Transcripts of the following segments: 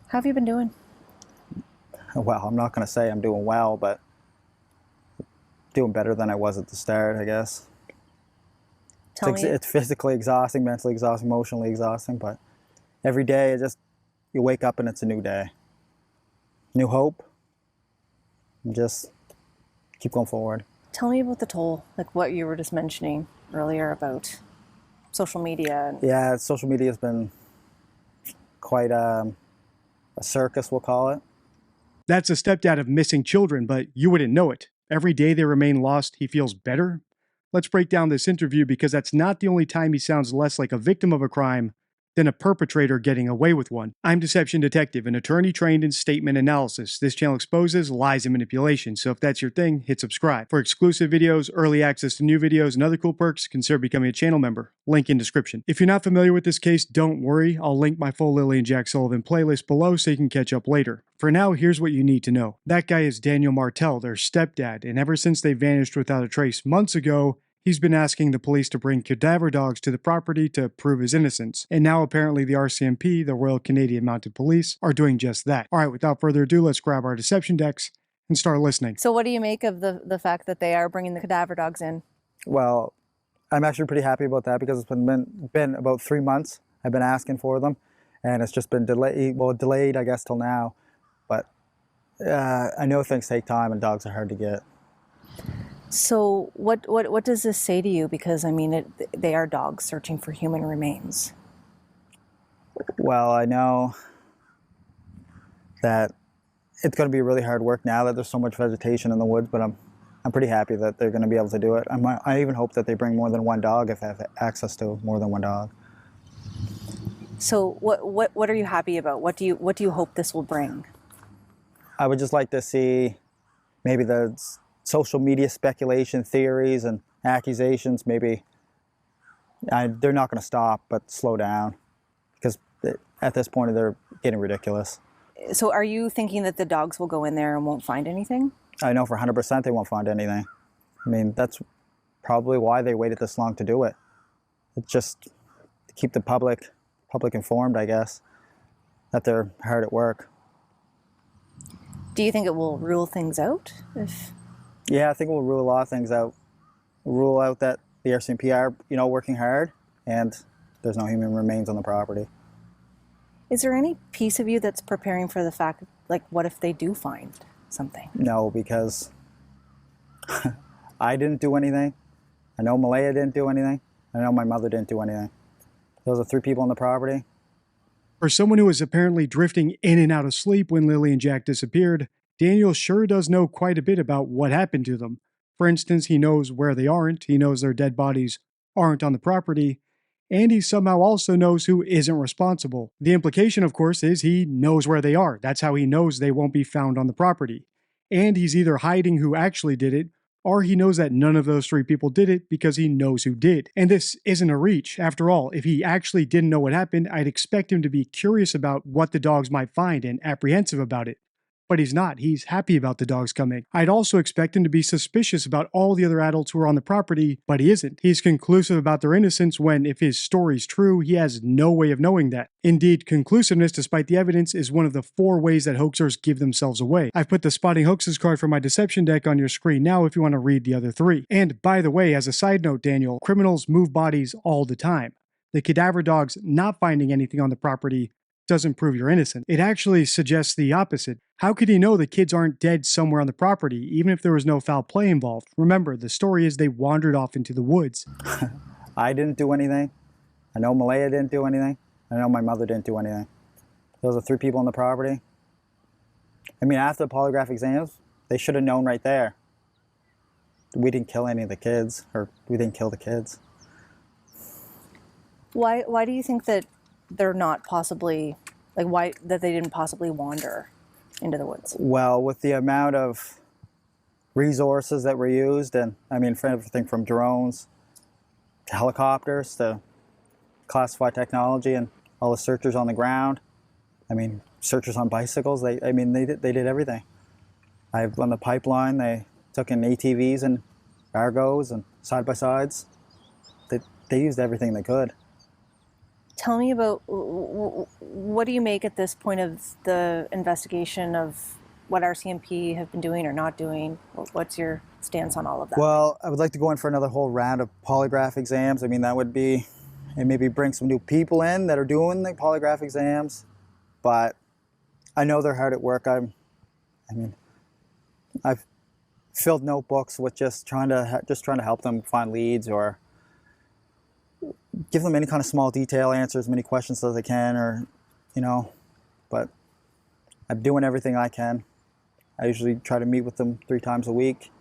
How have you been doing? Well, I'm not going to say I'm doing well, but doing better than I was at the start, I guess. Tell me, It's physically exhausting, mentally exhausting, emotionally exhausting, but every day you wake up and it's a new day. New hope, and just keep going forward. tell me about the toll, like what you were just mentioning earlier about social media. Yeah, social media has been quite a circus, we'll call it. That's a stepdad of missing children, but you wouldn't know it. Every day they remain lost, he feels better. Let's break down this interview because that's not the only time he sounds less like a victim of a crime than a perpetrator getting away with one. I'm Deception Detective, an attorney trained in statement analysis. This channel exposes lies and manipulation, so if that's your thing, hit subscribe. For exclusive videos, early access to new videos, and other cool perks, consider becoming a channel member. Link in description. If you're not familiar with this case, don't worry. I'll link my full Lily and Jack Sullivan playlist below so you can catch up later. For now, here's what you need to know. That guy is Daniel Martel, their stepdad, and ever since they vanished without a trace months ago, he's been asking the police to bring cadaver dogs to the property to prove his innocence. And now apparently the RCMP, the Royal Canadian Mounted Police, are doing just that. All right, without further ado, let's grab our deception decks and start listening. So what do you make of the fact that they are bringing the cadaver dogs in? Well, I'm actually pretty happy about that because it's been about 3 months. I've been asking for them, and it's just been delayed, I guess, till now. But I know things take time, and dogs are hard to get. So what does this say to you? Because I mean, they are dogs searching for human remains. Well, I know that it's going to be really hard work now that there's so much vegetation in the woods, but I'm pretty happy that they're going to be able to do it. I even hope that they bring more than one dog if they have access to more than one dog. So what are you happy about? What do you hope this will bring? I would just like to see maybe the social media speculation, theories, and accusations, maybe they're not going to stop, but slow down, because at this point they're getting ridiculous. So are you thinking that the dogs will go in there and won't find anything? I know for 100% they won't find anything. I mean, that's probably why they waited this long to do it. It's just to keep the public informed, I guess, that they're hard at work. Do you think it will rule things out? Yeah, I think we'll rule a lot of things out. Rule out that the RCMP are, working hard, and there's no human remains on the property. Is there any piece of you that's preparing for the fact, like, what if they do find something? No, because I didn't do anything. I know Malaya didn't do anything. I know my mother didn't do anything. Those are 3 people on the property. For someone who was apparently drifting in and out of sleep when Lily and Jack disappeared, Daniel sure does know quite a bit about what happened to them. For instance, he knows where they aren't, he knows their dead bodies aren't on the property, and he somehow also knows who isn't responsible. The implication, of course, is he knows where they are. That's how he knows they won't be found on the property. And he's either hiding who actually did it, or he knows that none of those 3 people did it because he knows who did. And this isn't a reach. After all, if he actually didn't know what happened, I'd expect him to be curious about what the dogs might find and apprehensive about it. But he's not. He's happy about the dogs coming. I'd also expect him to be suspicious about all the other adults who are on the property, but he isn't. He's conclusive about their innocence when, if his story's true, he has no way of knowing that. Indeed, conclusiveness, despite the evidence, is one of the 4 ways that hoaxers give themselves away. I've put the Spotting Hoaxes card for my deception deck on your screen now if you want to read the other 3. And by the way, as a side note, Daniel, criminals move bodies all the time. The cadaver dogs not finding anything on the property doesn't prove you're innocent. It actually suggests the opposite. How could he know the kids aren't dead somewhere on the property, even if there was no foul play involved? Remember, the story is they wandered off into the woods. I didn't do anything. I know Malaya didn't do anything. I know my mother didn't do anything. Those are 3 people on the property. I mean, after the polygraph exams, they should have known right there. We didn't kill any of the kids, or we didn't kill the kids. Why do you think that they're not possibly, like, why that they didn't possibly wander into the woods? Well, with the amount of resources that were used, and I mean, for everything from drones to helicopters to classified technology and all the searchers on the ground. I mean, searchers on bicycles. They did everything. I've on the pipeline. They took in ATVs and Argos and side by sides. They used everything they could. Tell me about what do you make at this point of the investigation of what RCMP have been doing or not doing? What's your stance on all of that? Well, I would like to go in for another whole round of polygraph exams. I mean, that would be, and maybe bring some new people in that are doing the polygraph exams. But I know they're hard at work. I mean, I've filled notebooks with just trying to help them find leads or give them any kind of small detail, answer as many questions as I can, or, you know, but I'm doing everything I can. I usually try to meet with them 3 times a week,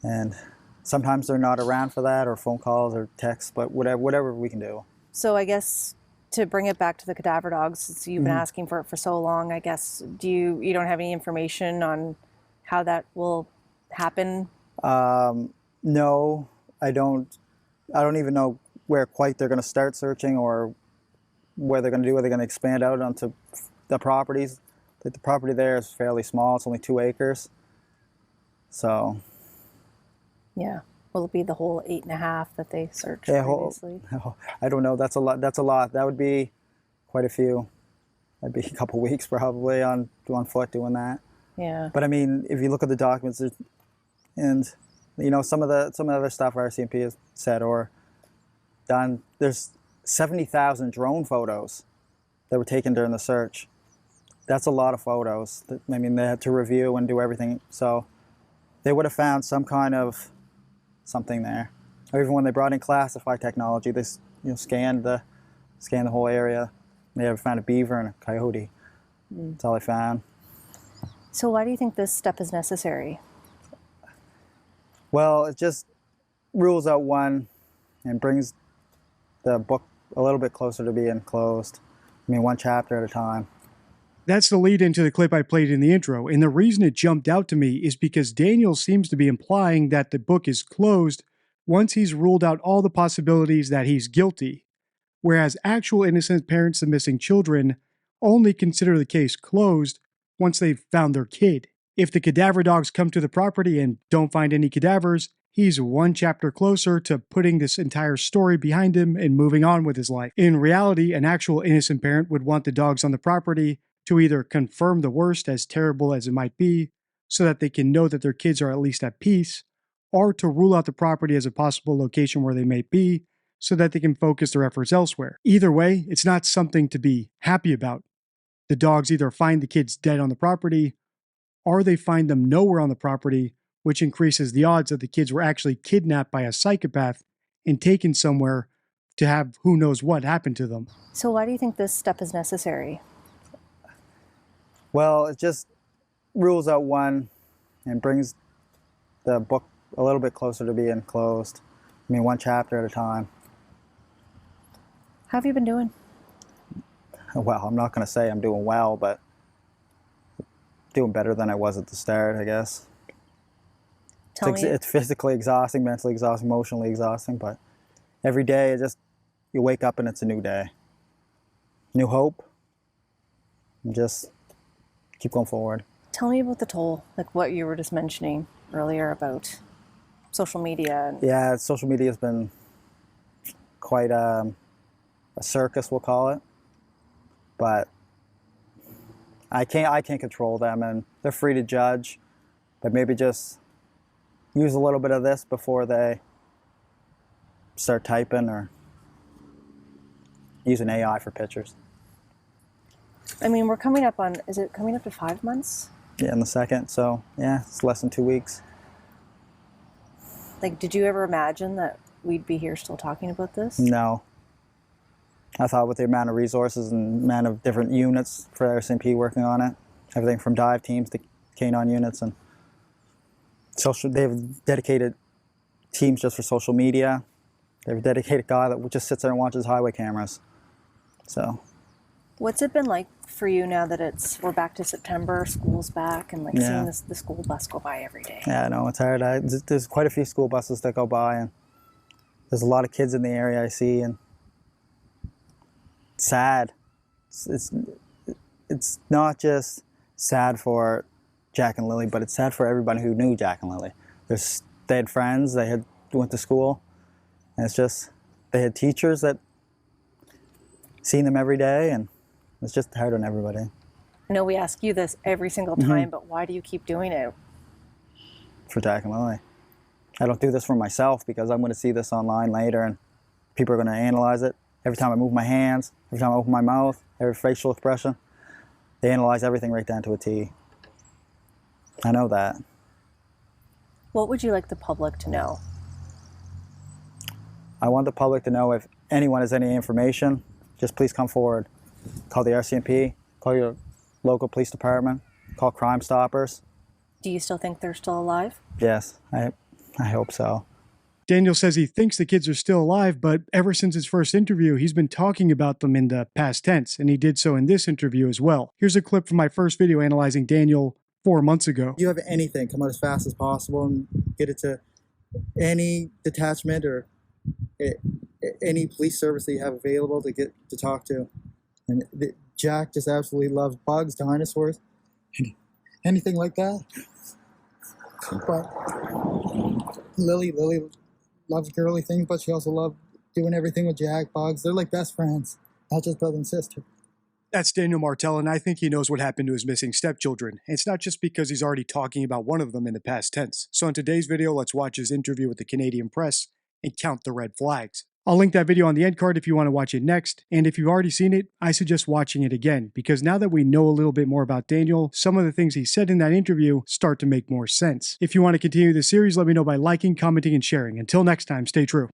and sometimes they're not around for that, or phone calls or texts, but whatever we can do. So I guess to bring it back to the cadaver dogs, since you've been asking for it for so long, I guess, you don't have any information on how that will happen? No, I don't even know where quite they're going to start searching, or what they're going to do. Are they going to expand out onto the properties? The property there is fairly small. It's only 2 acres. So. Yeah. Will it be the whole 8.5 that they searched Yeah, previously? I don't know. That's a lot. That's a lot. That would be quite a few. That'd be a couple weeks probably on foot doing that. Yeah. But I mean, if you look at the documents, and you know some of the other stuff RCMP has said or done, there's 70,000 drone photos that were taken during the search. That's a lot of photos. I mean, they had to review and do everything. So they would have found some kind of something there. Or even when they brought in classified technology, they scanned the whole area. They ever found a beaver and a coyote. That's all they found. So why do you think this step is necessary? Well, it just rules out one and brings the book a little bit closer to being closed. I mean, one chapter at a time. That's the lead into the clip I played in the intro, and the reason it jumped out to me is because Daniel seems to be implying that the book is closed once he's ruled out all the possibilities that he's guilty, whereas actual innocent parents of missing children only consider the case closed once they've found their kid. If the cadaver dogs come to the property and don't find any cadavers, he's one chapter closer to putting this entire story behind him and moving on with his life. In reality, an actual innocent parent would want the dogs on the property to either confirm the worst, as terrible as it might be, so that they can know that their kids are at least at peace, or to rule out the property as a possible location where they may be, so that they can focus their efforts elsewhere. Either way, it's not something to be happy about. The dogs either find the kids dead on the property, or they find them nowhere on the property, which increases the odds that the kids were actually kidnapped by a psychopath and taken somewhere to have who knows what happen to them. So why do you think this step is necessary? Well, it just rules out one and brings the book a little bit closer to being closed. I mean, one chapter at a time. How have you been doing? Well, I'm not going to say I'm doing well, but doing better than I was at the start, I guess. It's physically exhausting, mentally exhausting, emotionally exhausting, but every day you wake up and it's a new day. New hope. And just keep going forward. Tell me about the toll, like what you were just mentioning earlier about social media. Yeah, social media has been quite a circus, we'll call it. But I can't control them, and they're free to judge. But maybe just use a little bit of this before they start typing or using AI for pictures. I mean, we're coming up on, is it coming up to 5 months? Yeah, in the second. So yeah, it's less than 2 weeks. Like, did you ever imagine that we'd be here still talking about this? No. I thought with the amount of resources and amount of different units for RCMP working on it, everything from dive teams to canine units, and they have dedicated teams just for social media. They have a dedicated guy that just sits there and watches highway cameras. So. What's it been like for you now that we're back to September, school's back, and seeing the school bus go by every day? Yeah, I know, it's hard. There's quite a few school buses that go by, and there's a lot of kids in the area I see, and it's sad. It's not just sad for Jack and Lily, but it's sad for everybody who knew Jack and Lily. They had friends, went to school, and it's just, they had teachers that seen them every day, and it's just hard on everybody. I know we ask you this every single time, but why do you keep doing it? For Jack and Lily. I don't do this for myself because I'm going to see this online later and people are going to analyze it. Every time I move my hands, every time I open my mouth, every facial expression, they analyze everything right down to a T. I know that. What would you like the public to know? I want the public to know if anyone has any information, just please come forward. Call the RCMP, call your local police department, call Crime Stoppers. Do you still think they're still alive? Yes, I hope so. Daniel says he thinks the kids are still alive, but ever since his first interview, he's been talking about them in the past tense, and he did so in this interview as well. Here's a clip from my first video analyzing Daniel 4 months ago. You have anything, come out as fast as possible and get it to any detachment or any police service that you have available to get to talk to. And Jack just absolutely loves bugs, dinosaurs, anything like that. But Lily loves girly things, but she also loves doing everything with Jack, bugs. They're like best friends, not just brother and sister. That's Daniel Martell, and I think he knows what happened to his missing stepchildren. And it's not just because he's already talking about one of them in the past tense. So in today's video, let's watch his interview with the Canadian Press and count the red flags. I'll link that video on the end card if you want to watch it next. And if you've already seen it, I suggest watching it again, because now that we know a little bit more about Daniel, some of the things he said in that interview start to make more sense. If you want to continue this series, let me know by liking, commenting, and sharing. Until next time, stay true.